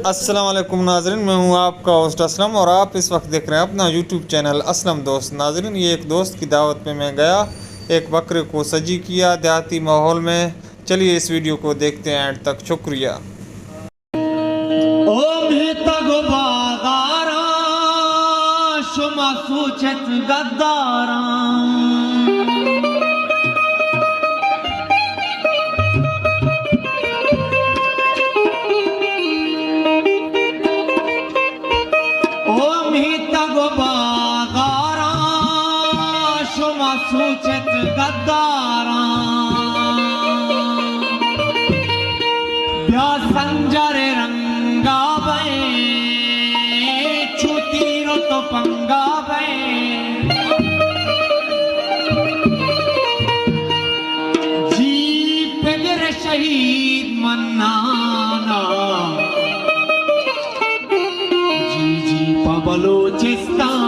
السلام علیکم ناظرین، میں ہوں آپ کا ہوسٹ اسلم اور آپ اس وقت دیکھ رہے ہیں اپنا یوٹیوب چینل اسلم دوست۔ ناظرین، یہ ایک دوست کی دعوت پہ میں گیا، ایک بکرے کو سجی کیا دیہاتی ماحول میں۔ چلیے اس ویڈیو کو دیکھتے ہیں اینڈ تک، شکریہ۔ شما سوچت گداراں او میتا گو باغاراں شما سوچت گداراں بیا سنجر رنگا بے چھوٹی رو تو پنگا بے جی پگر شہید منانا جی جی بلوچستان